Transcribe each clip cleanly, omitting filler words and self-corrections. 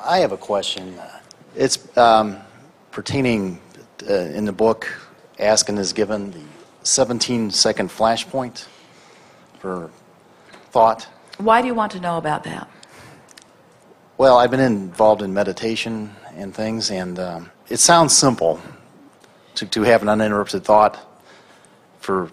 I have a question. It's pertaining in the book, Askin is given the 17-second flashpoint for thought. Why do you want to know about that? Well, I've been involved in meditation and things, and it sounds simple to have an uninterrupted thought for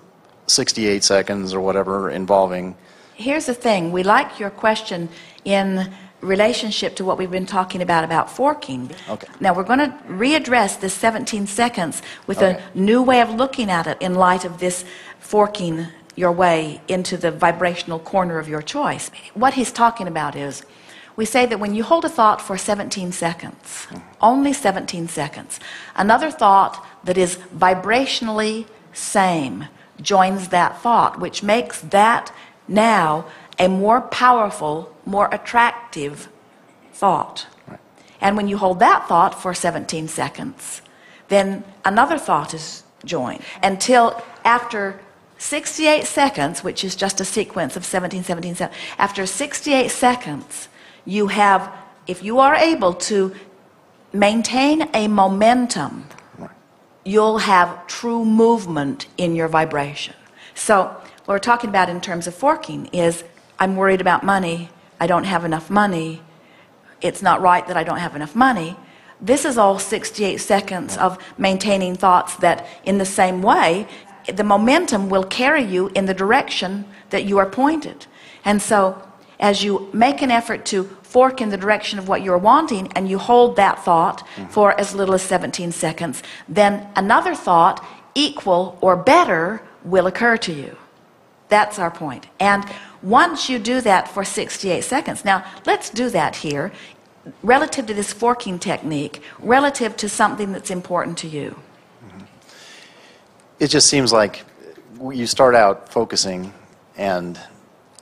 68 seconds or whatever involving. Here's the thing. We like your question in relationship to what we've been talking about forking. Okay. Now we're going to readdress this 17 seconds with a new way of looking at it in light of this forking your way into the vibrational corner of your choice. What he's talking about is, we say that when you hold a thought for 17 seconds, only 17 seconds, another thought that is vibrationally same joins that thought, which makes that now a more powerful, more attractive thought. Right. And when you hold that thought for 17 seconds, then another thought is joined until after 68 seconds, which is just a sequence of 17, 17, 17. After 68 seconds, you have, if you are able to maintain a momentum, you'll have true movement in your vibration. So what we're talking about in terms of forking is, I'm worried about money, I don't have enough money, it's not right that I don't have enough money. This is all 68 seconds of maintaining thoughts that in the same way, the momentum will carry you in the direction that you are pointed. And so as you make an effort to fork in the direction of what you're wanting and you hold that thought for as little as 17 seconds, then another thought equal or better will occur to you. That's our point. And once you do that for 68 seconds, now let's do that here relative to this forking technique, relative to something that's important to you. It just seems like you start out focusing and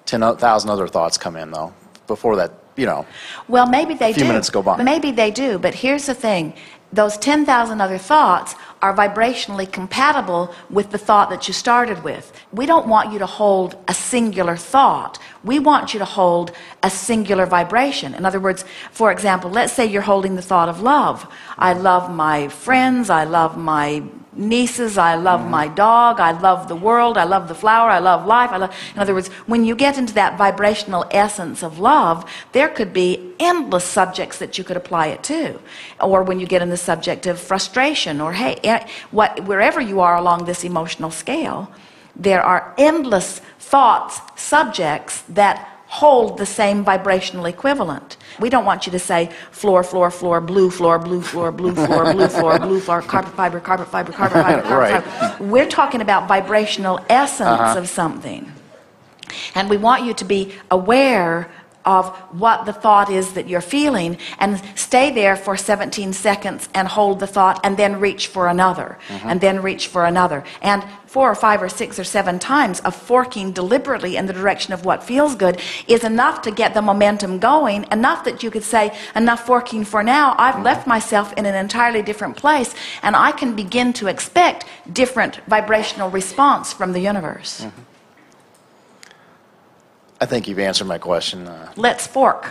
10,000 other thoughts come in, though, before that, you know. Well, maybe they do. A few minutes go by. Maybe they do, but here's the thing. Those 10,000 other thoughts are vibrationally compatible with the thought that you started with. We don't want you to hold a singular thought. We want you to hold a singular vibration. In other words, for example, let's say you're holding the thought of love. I love my friends, I love my nieces, I love my dog, I love the world, I love the flower, I love life. In other words, when you get into that vibrational essence of love, there could be endless subjects that you could apply it to. Or when you get in the subject of frustration or wherever you are along this emotional scale, there are endless thoughts, subjects that hold the same vibrational equivalent. We don't want you to say floor, floor, floor, blue floor, blue floor, blue floor, blue floor, blue floor, carpet fiber, carpet fiber, carpet fiber, carpet fiber. We're talking about vibrational essence of something. And we want you to be aware of what the thought is that you're feeling and stay there for 17 seconds and hold the thought and then reach for another and then reach for another. And 4 or 5 or 6 or 7 times of forking deliberately in the direction of what feels good is enough to get the momentum going, enough that you could say, enough forking for now. I've left myself in an entirely different place and I can begin to expect different vibrational response from the universe. I think you've answered my question. Let's fork.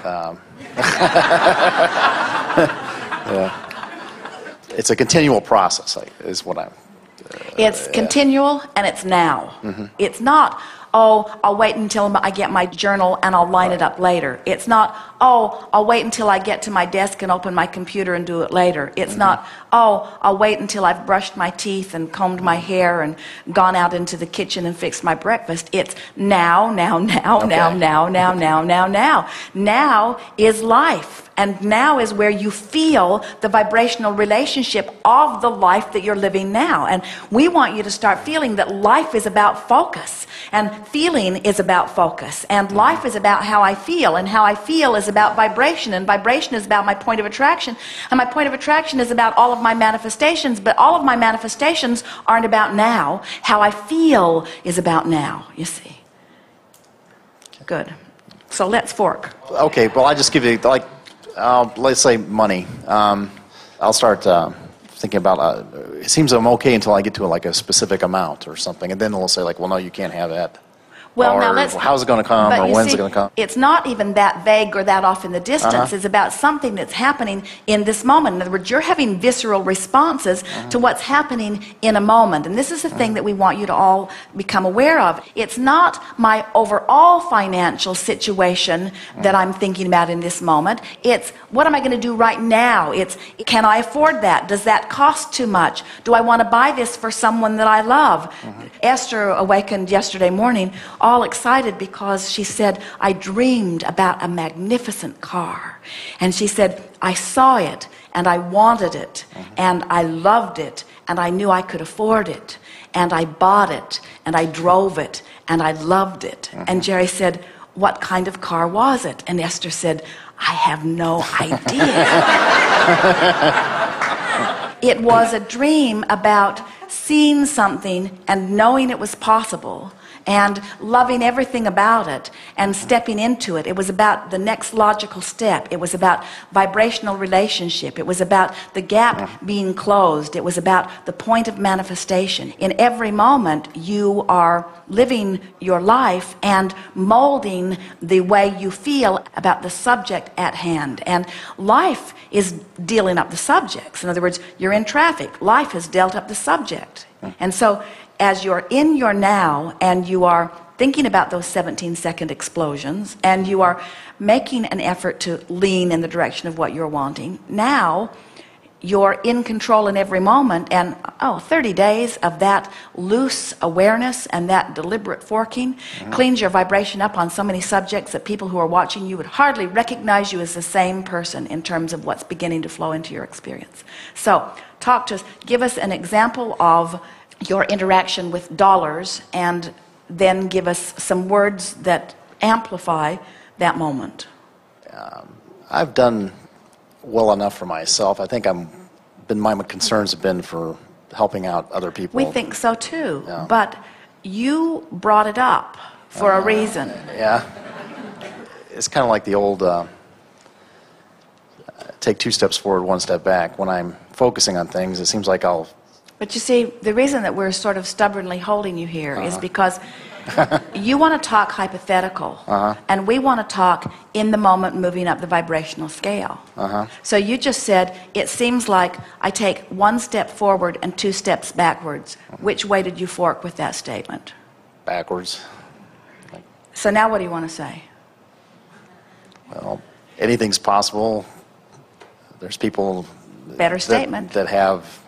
It's a continual process, is what I'm... It's continual and it's now. It's not, oh, I'll wait until I get my journal and I'll line it up later. It's not, oh, I'll wait until I get to my desk and open my computer and do it later. It's not, oh, I'll wait until I've brushed my teeth and combed my hair and gone out into the kitchen and fixed my breakfast. It's now, now, now, now, now, now, now, now, now. Now is life. And now is where you feel the vibrational relationship of the life that you're living now. And we want you to start feeling that life is about focus. And feeling is about focus. And life is about how I feel. And how I feel is about vibration. And vibration is about my point of attraction. And my point of attraction is about all of my manifestations. But all of my manifestations aren't about now. How I feel is about now, you see. Good. So let's fork. Okay, well, I just give you, like, let's say money. I'll start thinking about, it seems I'm okay until I get to like a specific amount or something, and then they'll say like, well, no, you can't have that. Well, or now let's. how's it going to come, But or you when's see, it going to come? it's not even that vague or that off in the distance. It's about something that's happening in this moment. In other words, you're having visceral responses to what's happening in a moment. And this is the thing that we want you to all become aware of. It's not my overall financial situation that I'm thinking about in this moment. It's what am I going to do right now? It's can I afford that? Does that cost too much? Do I want to buy this for someone that I love? Esther awakened yesterday morning all excited because she said, I dreamed about a magnificent car. And she said, I saw it and I wanted it and I loved it and I knew I could afford it and I bought it and I drove it and I loved it. And Jerry said, what kind of car was it? And Esther said, I have no idea. It was a dream about seeing something and knowing it was possible and loving everything about it and stepping into it. It was about the next logical step. It was about vibrational relationship. It was about the gap being closed. It was about the point of manifestation. In every moment, you are living your life and molding the way you feel about the subject at hand. And life is dealing up the subjects. In other words, you're in traffic. Life has dealt up the subject. And so as you're in your now and you are thinking about those 17-second explosions and you are making an effort to lean in the direction of what you're wanting, now you're in control in every moment. And 30 days of that loose awareness and that deliberate forking cleans your vibration up on so many subjects that people who are watching you would hardly recognize you as the same person in terms of what's beginning to flow into your experience. So talk to us, give us an example of your interaction with dollars, and then give us some words that amplify that moment. I've done well enough for myself. I think my concerns have been for helping out other people. We think so too, but you brought it up for a reason. Yeah. It's kind of like the old take 2 steps forward, 1 step back. When I'm focusing on things, it seems like But you see, the reason that we're sort of stubbornly holding you here is because you want to talk hypothetical, and we want to talk in the moment, moving up the vibrational scale. So you just said, it seems like I take 1 step forward and 2 steps backwards. Which way did you fork with that statement? backwards. So now what do you want to say? Well, anything's possible. There's people Better statement. that have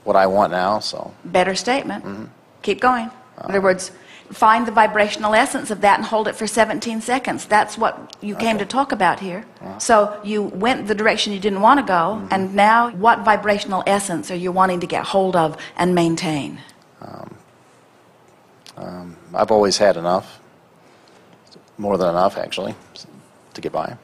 what I want now, so. Better statement. Keep going. In other words, find the vibrational essence of that and hold it for 17 seconds. That's what you came to talk about here. So you went the direction you didn't want to go, and now what vibrational essence are you wanting to get hold of and maintain? I've always had enough, more than enough actually, to get by.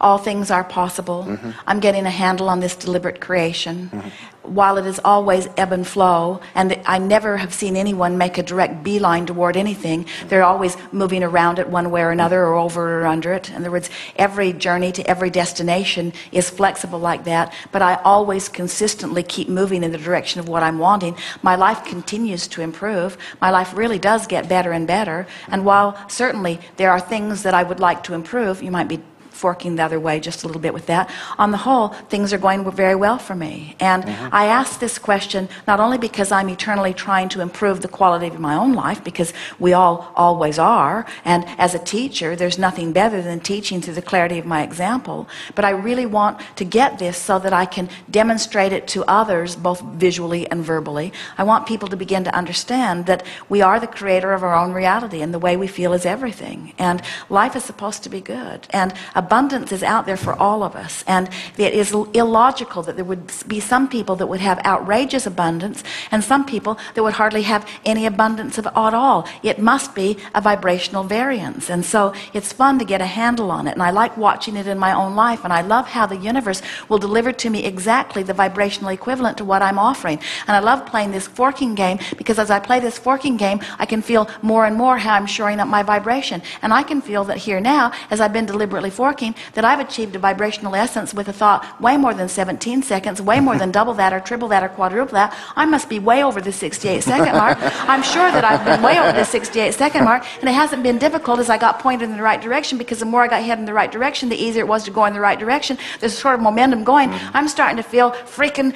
All things are possible. I'm getting a handle on this deliberate creation. While it is always ebb and flow, and I never have seen anyone make a direct beeline toward anything, they're always moving around it one way or another, or over or under it. In other words, every journey to every destination is flexible like that, but I always consistently keep moving in the direction of what I'm wanting. My life continues to improve. My life really does get better and better. And while certainly there are things that I would like to improve, you might be forking the other way just a little bit with that. On the whole, things are going very well for me. And I ask this question not only because I'm eternally trying to improve the quality of my own life, because we all always are, and as a teacher, there's nothing better than teaching through the clarity of my example, but I really want to get this so that I can demonstrate it to others, both visually and verbally. I want people to begin to understand that we are the creator of our own reality, and the way we feel is everything. And life is supposed to be good. And abundance is out there for all of us, and it is illogical that there would be some people that would have outrageous abundance and some people that would hardly have any abundance at all. It must be a vibrational variance, and so it's fun to get a handle on it, and I like watching it in my own life, and I love how the universe will deliver to me exactly the vibrational equivalent to what I'm offering. And I love playing this forking game, because as I play this forking game, I can feel more and more how I'm shoring up my vibration, and I can feel that here now, as I've been deliberately forking, talking that I've achieved a vibrational essence with a thought way more than 17 seconds, way more than double that or triple that or quadruple that. I must be way over the 68-second mark. I'm sure that I've been way over the 68-second mark, and it hasn't been difficult as I got pointed in the right direction, because the more I got headed in the right direction, the easier it was to go in the right direction. There's sort of momentum going. I'm starting to feel freaking...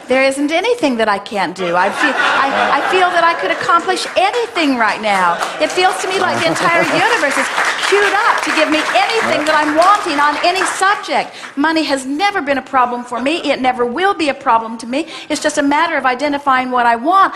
There isn't anything that I can't do. I feel that I could accomplish anything right now. It feels to me like the entire universe is queued up to give me anything that I'm wanting on any subject. Money has never been a problem for me. It never will be a problem to me. It's just a matter of identifying what I want.